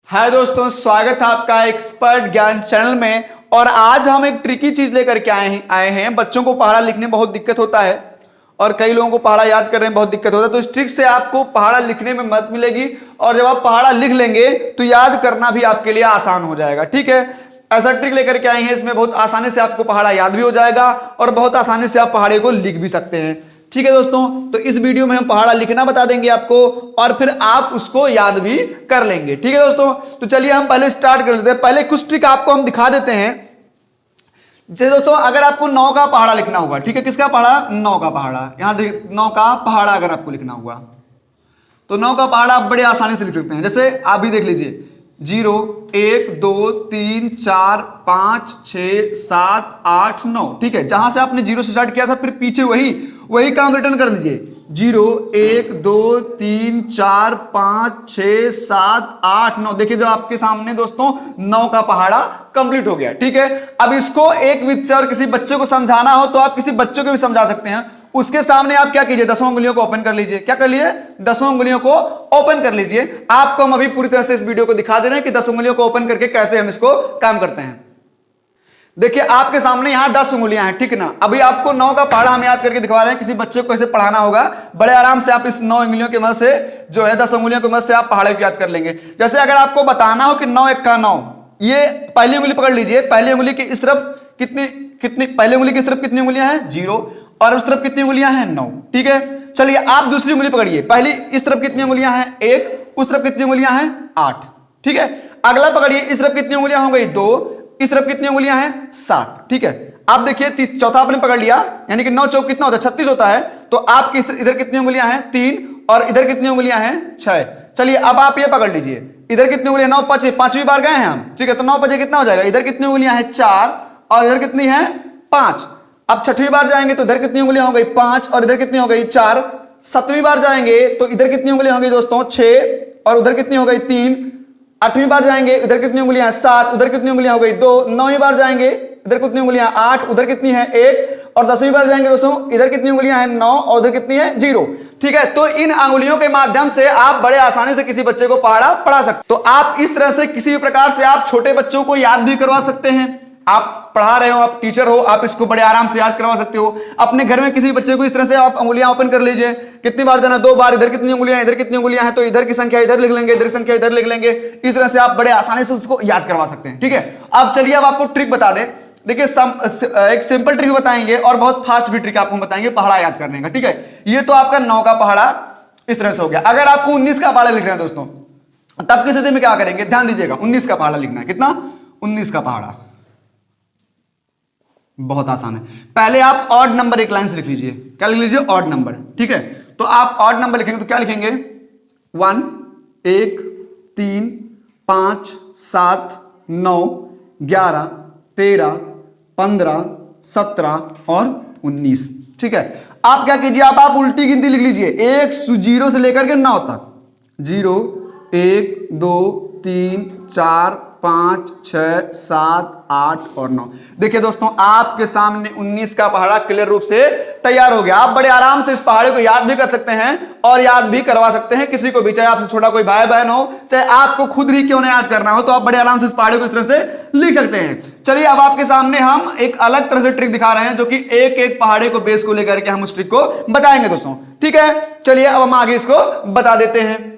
हाय दोस्तों, स्वागत है आपका एक्सपर्ट ज्ञान चैनल में। और आज हम एक ट्रिकी चीज लेकर के आए हैं। बच्चों को पहाड़ा लिखने में बहुत दिक्कत होता है और कई लोगों को पहाड़ा याद करने में बहुत दिक्कत होता है। तो इस ट्रिक से आपको पहाड़ा लिखने में मदद मिलेगी और जब आप पहाड़ा लिख लेंगे तो याद करना भी आपके लिए आसान हो जाएगा। ठीक है, ऐसा ट्रिक लेकर के आए हैं, इसमें बहुत आसानी से आपको पहाड़ा याद भी हो जाएगा और बहुत आसानी से आप पहाड़े को लिख भी सकते हैं। ठीक है दोस्तों, तो इस वीडियो में हम पहाड़ा लिखना बता देंगे आपको और फिर आप उसको याद भी कर लेंगे। ठीक है दोस्तों, तो चलिए हम पहले स्टार्ट कर लेते हैं। पहले कुछ ट्रिक आपको हम दिखा देते हैं। जैसे दोस्तों, अगर आपको 9 का पहाड़ा लिखना होगा, ठीक है, किसका पहाड़ा? 9 का पहाड़ा। यहां देखिए, 9 का पहाड़ा अगर आपको लिखना होगा तो 9 का पहाड़ा आप बड़े आसानी से लिख सकते हैं। जैसे आप भी देख लीजिए, 0 1 2 3 4 5 6 7 8 9। ठीक है, जहां से आपने 0 से स्टार्ट किया था फिर पीछे वही काम रिटर्न कर दीजिए। 0 1 2 3 4 5 6 7 8 9। देखिए, जो आपके सामने दोस्तों 9 का पहाड़ा कंप्लीट हो गया। ठीक है, अब इसको एक विध से और किसी बच्चे को समझाना हो तो आप किसी बच्चे को भी समझा सकते हैं। उसके सामने आप क्या कीजिए, 10 उंगलियों को ओपन कर लीजिए। क्या कर लीजिए? 10 उंगलियों को ओपन कर लीजिए। आपको हम अभी पूरी तरह से इस वीडियो को दिखा दे रहे हैं कि 10 उंगलियों को ओपन करके कैसे हम इसको काम करते हैं। देखिए, आपके सामने यहां 10 उंगलियां हैं, ठीक ना। अभी आपको 9 का पहाड़ा हम याद करके दिखा रहे हैं। किसी बच्चे को कैसे पढ़ाना होगा, बड़े आराम से आप इस 9 उंगलियों की मदद से जो है 10 उंगलियों की मदद से आप पहाड़े को याद कर लेंगे। जैसे अगर आपको बताना हो कि 9 1 का 9, ये पहली उंगली पकड़ लीजिए। पहली उंगली की इस तरफ कितनी पहली उंगली की इस तरफ कितनी उंगलियां हैं? 0। और उस तरफ कितनी उंगलियां हैं? 9। ठीक है, चलिए आप दूसरी उंगली पकड़िए। पहली इस तरफ कितनी उंगलियां हैं? 1। उस तरफ कितनी उंगलियां हैं? 8। ठीक है, अगला पकड़िए। इस तरफ कितनी उंगलियां हो गई? 2। इस तरफ कितनी उंगलियां हैं? 7। ठीक है, आप देखिए चौथा आपने पकड़ लिया, यानी कि 9 चौक कितना होता है? 36 होता है। तो आपकी इधर कितनी उंगलियां हैं? 3। और इधर कितनी उंगलियां हैं? 6। चलिए अब आप ये पकड़ लीजिए, इधर कितनी उंगलियां? 9 5 पांचवी बार गए हैं हम। ठीक है, तो 9 5 कितना हो जाएगा? इधर कितनी उंगलियां हैं? 4। और इधर कितनी है? 5। अब छठवीं बार जाएंगे तो इधर कितनी उंगलियां हो गई? 5। और इधर कितनी हो गई? 4। सातवीं बार जाएंगे तो इधर कितनी उंगलियां हो गई दोस्तों? 6। और उधर कितनी हो गई? 3। आठवीं बार जाएंगे, इधर कितनी उंगलियां? 7। उधर कितनी उंगलियां हो गई? 2। नौवीं बार जाएंगे, इधर कितनी उंगलियां? 8। उधर कितनी है? 1। और 10वीं बार जाएंगे दोस्तों, इधर कितनी उंगलियां हैं? 9। और उधर कितनी है? 0। ठीक है, तो इन अंगुलियों के माध्यम से आप बड़े आसानी से किसी बच्चे को पहाड़ा पढ़ा सकते। तो आप इस तरह से किसी भी प्रकार से आप छोटे बच्चों को याद भी करवा सकते हैं। आप पढ़ा रहे हो, आप टीचर हो, आप इसको बड़े आराम से याद करवा सकते हो। अपने घर में किसी बच्चे को इस तरह से आप उंगलियां ओपन कर लीजिए। कितनी बार जाना? 2 बार। इधर कितनी उंगलियां, इधर कितनी उंगलियां हैं, तो इधर की संख्या इधर लिख लेंगे, इधर की संख्या इधर लिख लेंगे। इस तरह से आप बड़े आसानी से उसको याद करवा सकते हैं। ठीक है, अब चलिए अब आपको ट्रिक बता दें। देखिए, एक सिंपल ट्रिक बताएंगे और बहुत फास्ट भी ट्रिक आपको बताएंगे पहाड़ा याद करने का। ठीक है, ये तो आपका 9 का पहाड़ा इस तरह से हो गया। अगर आपको 19 का पहाड़ा लिखना है दोस्तों, तब की स्थिति में क्या करेंगे? ध्यान दीजिएगा, 19 का पहाड़ा लिखना है। कितना? 19 का पहाड़ा बहुत आसान है। पहले आप ऑड नंबर एक लाइन से लिख लीजिए। क्या लिख लीजिए? Odd number. ठीक है, तो आप ऑड नंबर लिखेंगे तो क्या लिखेंगे? 1 1 3 5 7 9 11 13 15 17 और 19। ठीक है, आप क्या कीजिए, आप उल्टी गिनती लिख लीजिए। 0 से लेकर के 9 तक। 0 1 2 3 4 5 6 7 8 और 9। देखिए दोस्तों, आपके सामने 19 का पहाड़ा क्लियर रूप से तैयार हो गया। आप बड़े आराम से इस पहाड़े को याद भी कर सकते हैं और याद भी करवा सकते हैं किसी को भी, चाहे आपसे छोटा कोई भाई बहन हो, चाहे आपको खुद ही क्यों ना याद करना हो, तो आप बड़े आराम से इस पहाड़े को इस तरह से लिख सकते हैं। चलिए अब आपके सामने हम एक अलग तरह से ट्रिक दिखा रहे हैं, जो कि एक एक पहाड़े को बेस को लेकर के हम उस ट्रिक को बताएंगे दोस्तों। ठीक है, चलिए अब हम आगे इसको बता देते हैं।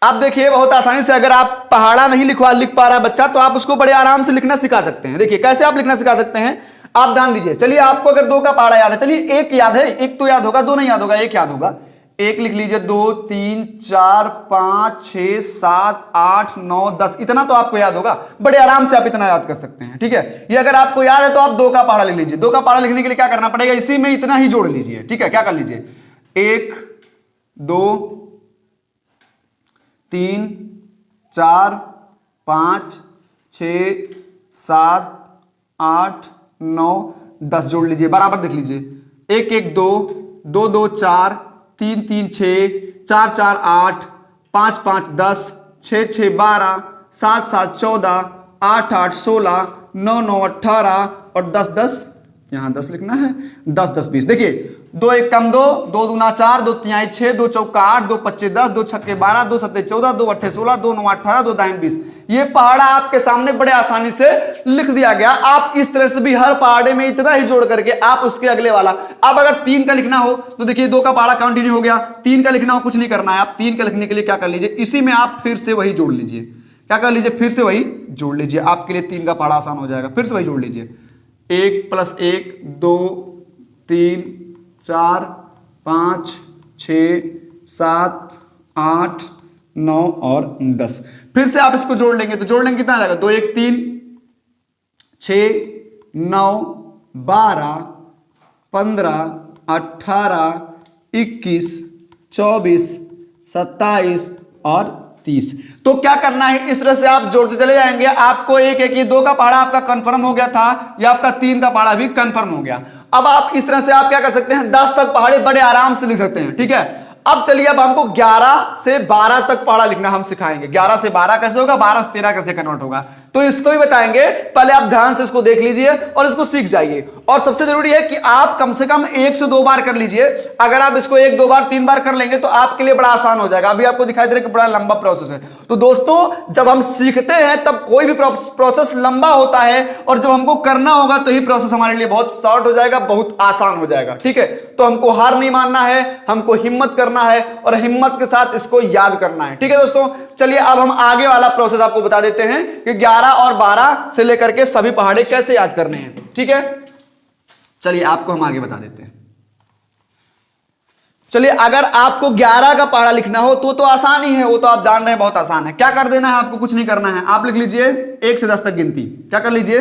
आप देखिए, बहुत आसानी से अगर आप पहाड़ा नहीं लिख पा रहा बच्चा, तो आप उसको बड़े आराम से लिखना सिखा सकते हैं। देखिए कैसे आप लिखना सिखा सकते हैं, आप ध्यान दीजिए। चलिए, आपको अगर 2 का पहाड़ा याद है, चलिए 1 याद है, 1 तो याद होगा, 2 नहीं याद होगा, 1 याद होगा। 1 लिख लीजिए। 2 3 4 5 6 7 8 9 10, इतना तो आपको याद होगा। बड़े आराम से आप इतना याद कर सकते हैं। ठीक है, ये अगर आपको याद है तो आप 2 का पहाड़ा लिख लीजिए। 2 का पहाड़ा लिखने के लिए क्या करना पड़ेगा? इसी में इतना ही जोड़ लीजिए। ठीक है, क्या कर लीजिए? 1 2 3 4 5 6 7 8 9 10 जोड़ लीजिए, बराबर देख लीजिए। 1 1 2 2 2 4 3 3 6 4 4 8 5 5 10 6 6 12 7 7 14 8 8 16 9 9 18 और 10 10 यहाँ 10 लिखना है, 10 10 20। देखिए 2 1 कम 2, 2 दूना 4, 2 तिहाई 6, 2 चौका 8, 2 पच्चे 10, 2 छक्के 12, 2 सत्ते 14, 2 अट्ठे 16, 2 9 18, 2 दाएं 20। ये पहाड़ा आपके सामने बड़े आसानी से लिख दिया गया। आप इस तरह से भी हर पहाड़े में इतना ही जोड़ करके आप उसके अगले वाला, अब अगर 3 का लिखना हो तो देखिए 2 का पहाड़ा कंटिन्यू हो गया, 3 का लिखना हो कुछ नहीं करना है, आप 3 का लिखने के लिए क्या कर लीजिए, इसी में आप फिर से वही जोड़ लीजिए। क्या कर लीजिए, फिर से वही जोड़ लीजिए, आपके लिए 3 का पहाड़ा आसान हो जाएगा। फिर से वही जोड़ लीजिए, 1 + 1 2 3 4 5 6 7 8 9 और 10। फिर से आप इसको जोड़ लेंगे तो जोड़ लेंगे कितना आ जाएगा, 2 1 3 6 9 12 15 18 21 24 27 और 30। तो क्या करना है, इस तरह से आप जोड़ते चले जाएंगे। आपको एक एक, ये 2 का पहाड़ा आपका कंफर्म हो गया था, या आपका 3 का पहाड़ा भी कंफर्म हो गया। अब आप इस तरह से आप क्या कर सकते हैं, 10 तक पहाड़े बड़े आराम से लिख सकते हैं। ठीक है, अब चलिए अब हमको 11 से 12 तक पहाड़ा लिखना हम सिखाएंगे। 11 से 12 कैसे होगा, 12 से 13 कैसे कन्वर्ट होगा, तो इसको भी बताएंगे। पहले आप ध्यान से इसको देख लीजिए और इसको सीख जाइए। और सबसे जरूरी है कि आप कम से कम 1 से 2 बार कर लीजिए। अगर आप इसको 1 2 बार 3 बार कर लेंगे तो आपके लिए बड़ा आसान हो जाएगा। अभी आपको दिखाई दे रहा है कि बड़ा लंबा प्रोसेस है। तो दोस्तों जब हम सीखते हैं तब कोई भी प्रोसेस लंबा होता है, और जब हमको करना होगा तो ही प्रोसेस हमारे लिए बहुत शॉर्ट हो जाएगा, बहुत आसान हो जाएगा। ठीक है, तो हमको हार नहीं मानना है, हमको हिम्मत करना है और हिम्मत के साथ इसको याद करना है। ठीक है दोस्तों, चलिए अब हम आगे वाला प्रोसेस आपको बता देते हैं कि 11 और 12 से लेकर के सभी पहाड़े कैसे याद करने हैं। ठीक है, चलिए आपको हम आगे बता देते हैं। चलिए अगर आपको 11 का पहाड़ा लिखना हो तो आसान ही है, वो तो आप जान रहे हैं बहुत आसान है। क्या कर देना है, आपको कुछ नहीं करना है, आप लिख लीजिए 1 से 10 तक गिनती। क्या कर लीजिए,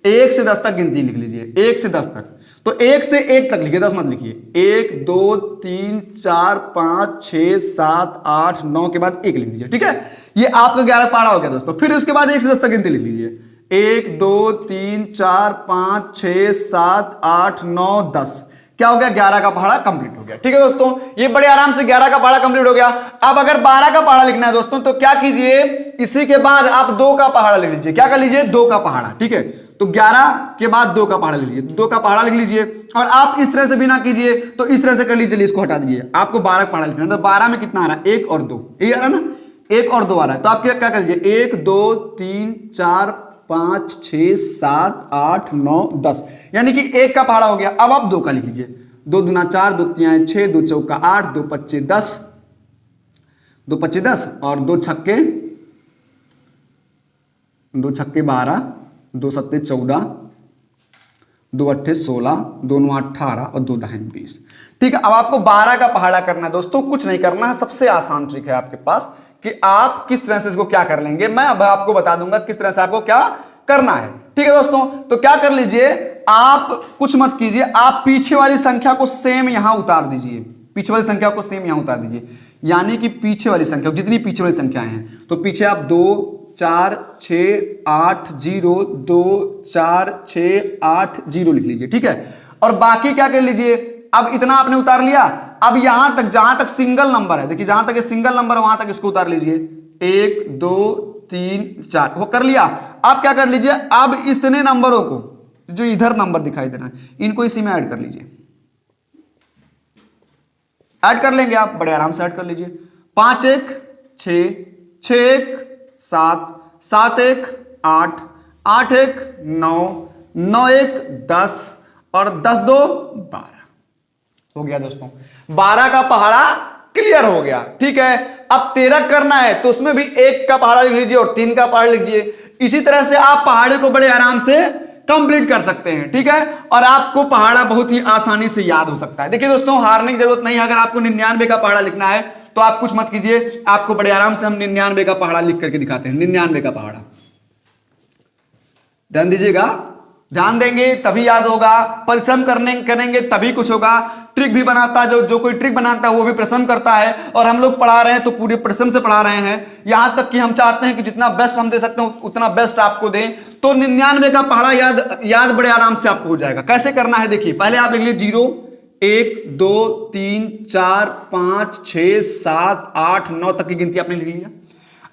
1 से 10 तक गिनती लिख लीजिए, 1 से 10 तक। तो 1 से 1 तक लिखिए, 10 मत लिखिए। 1 2 3 4 5 6 7 8 9 के बाद 1 लिख लीजिए। ठीक है, ये आपका 11 पहाड़ा हो गया दोस्तों। फिर उसके बाद 1 से 10 तक गिनती लिख लीजिए, 1 2 3 4 5 6 7 8 9 10। क्या हो गया, 11 का पहाड़ा कंप्लीट हो गया। ठीक है दोस्तों, ये बड़े आराम से 11 का पहाड़ा कंप्लीट हो गया। अब अगर 12 का पहाड़ा लिखना है दोस्तों तो क्या कीजिए, इसी के बाद आप 2 का पहाड़ा लिख लीजिए। क्या कर लीजिए, 2 का पहाड़ा। ठीक है, तो 11 के बाद 2 का पहाड़ा लिख लीजिए, 2 का पहाड़ा लिख लीजिए। और आप इस तरह से भी ना कीजिए तो इस तरह से कर लीजिए, इसको हटा दीजिए। आपको 12 का पहाड़ा लिखना है, तो 12 में कितना आ रहा है, 1 और 2, ये आ रहा है ना, 1 और 2 आ रहा है। तो आप क्या कर लीजिए, 1 2 3 4 5 6 7 8 9 10, यानी कि 1 का पहाड़ा हो गया। अब आप 2 का लिख लीजिए, 2 दूना 4, 2 तिहाई 6, 2 चौका 8, 2 पच्चे 10, 2 पच्चे 10 और 2 छक्के 12, 2 सत्ते 14, 2 अट्ठे 16, 2 9 18 और 2 दाएं 20। ठीक है, अब आपको 12 का पहाड़ा करना है दोस्तों, कुछ नहीं करना है। सबसे आसान ट्रिक है आपके पास कि आप किस तरह से इसको क्या कर लेंगे, मैं अब आपको बता दूंगा किस तरह से आपको क्या करना है। ठीक है दोस्तों, तो क्या कर लीजिए, आप कुछ मत कीजिए, आप पीछे वाली संख्या को सेम यहां उतार दीजिए, पीछे वाली संख्या को सेम यहां उतार दीजिए। यानी कि पीछे वाली संख्या, जितनी पीछे वाली संख्याएं हैं, तो पीछे आप 2 4 6 8 0 2 4 6 8 0 लिख लीजिए। ठीक है, और बाकी क्या कर लीजिए, अब इतना आपने उतार लिया। अब यहां तक, जहां तक सिंगल नंबर है, देखिए जहां तक ये सिंगल नंबर है वहां तक इसको उतार लीजिए, 1 2 3 4, वो कर लिया। अब क्या कर लीजिए, अब इतने नंबरों को, जो इधर नंबर दिखाई दे रहा है, इनको इसी में ऐड कर लीजिए। ऐड कर लेंगे आप, बड़े आराम से ऐड कर लीजिए। 5 1 6, 6 1 7, 7 1 8, 8 1 9, 9 1 10 और 10 2 12 हो गया दोस्तों। 12 का पहाड़ा क्लियर हो गया। ठीक है, अब 13 करना है तो उसमें भी 1 का पहाड़ा लिख लीजिए और 3 का पहाड़ा लिख लीजिए। इसी तरह से आप पहाड़े को बड़े आराम से कंप्लीट कर सकते हैं। ठीक है, और आपको पहाड़ा बहुत ही आसानी से याद हो सकता है। देखिए दोस्तों, हारने की जरूरत नहीं है। अगर आपको 99 का पहाड़ा लिखना है तो आप कुछ मत कीजिए, आपको बड़े आराम से हम 99 का पहाड़ा लिख करके दिखाते हैं। 99 का पहाड़ा, ध्यान दीजिएगा, ध्यान देंगे तभी याद होगा, परिश्रम करेंगे तभी कुछ होगा। ट्रिक भी बनाता है, जो कोई ट्रिक बनाता है वो भी परिश्रम करता है, और हम लोग पढ़ा रहे हैं तो पूरे परिश्रम से पढ़ा रहे हैं। यहां तक कि हम चाहते हैं कि जितना बेस्ट हम दे सकते हैं उतना बेस्ट आपको दें। तो 99 का पहाड़ा याद बड़े आराम से आपको हो जाएगा। कैसे करना है देखिए, पहले आप लिख लीजिए 0 1 2 3 4 5 6 7 8 9 तक की गिनती आपने लिख लिया।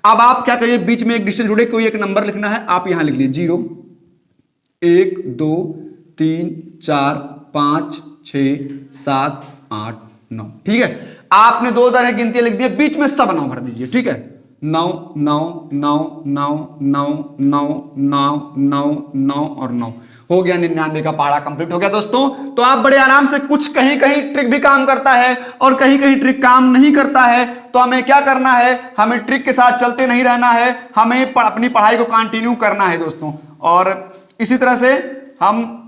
अब आप क्या करिए, बीच में एक डिजिट जुड़े, कोई एक नंबर लिखना है, आप यहां लिख लीजिए 0 1 2 3 4 5 6 7 8 9। ठीक है, आपने 2 तरह की गिनती लिख दी, बीच में सब 9 भर दीजिए। ठीक है, 9 9 9 9 9 9 9 9 9 और 9 हो गया। 99 का पहाड़ा कंप्लीट हो गया दोस्तों। तो आप बड़े आराम से, कुछ कहीं कहीं ट्रिक भी काम करता है और कहीं कहीं ट्रिक काम नहीं करता है, तो हमें क्या करना है, हमें ट्रिक के साथ चलते नहीं रहना है, हमें अपनी पढ़ाई को कंटिन्यू करना है दोस्तों। और इसी तरह से हम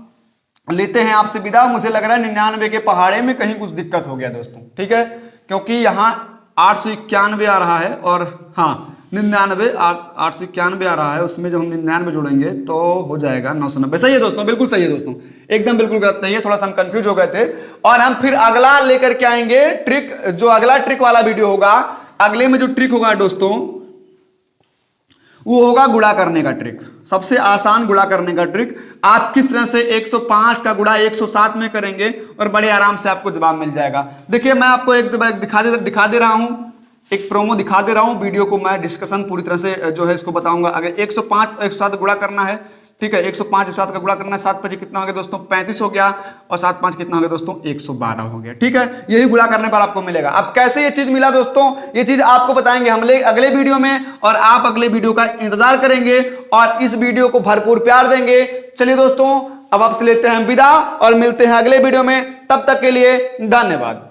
लेते हैं आपसे विदा। मुझे लग रहा है 99 के पहाड़े में कहीं कुछ दिक्कत हो गया दोस्तों। ठीक है, क्योंकि यहाँ 891 आ रहा है और हाँ 99 891 आ रहा है, उसमें जब हम 99 जोड़ेंगे तो हो जाएगा 990। सही है दोस्तों, बिल्कुल सही है दोस्तों, एकदम बिल्कुल गलत नहीं है। थोड़ा सा हम कंफ्यूज हो गए थे और हम फिर अगला लेकर के आएंगे ट्रिक। जो अगला ट्रिक वाला वीडियो होगा, अगले में जो ट्रिक होगा दोस्तों वो होगा गुणा करने का ट्रिक। सबसे आसान गुणा करने का ट्रिक। आप किस तरह से 105 का गुणा 107 में करेंगे और बड़े आराम से आपको जवाब मिल जाएगा। देखिए मैं आपको एक दिखा दे रहा हूं, एक प्रोमो दिखा दे रहा हूं। वीडियो को मैं डिस्कशन पूरी तरह से जो है इसको बताऊंगा। अगर 105 107 गुणा करना है, ठीक है, 105 107 का गुणा करना है, 7 5 कितना हो गया दोस्तों 35 हो गया और 7 5 कितना हो गया दोस्तों 112 हो गया। ठीक है, यही गुणा करने पर आपको मिलेगा। अब कैसे ये चीज मिला दोस्तों, ये चीज आपको बताएंगे हम अगले वीडियो में, और आप अगले वीडियो का इंतजार करेंगे और इस वीडियो को भरपूर प्यार देंगे। चलिए दोस्तों, अब आपसे लेते हैं विदा और मिलते हैं अगले वीडियो में। तब तक के लिए धन्यवाद।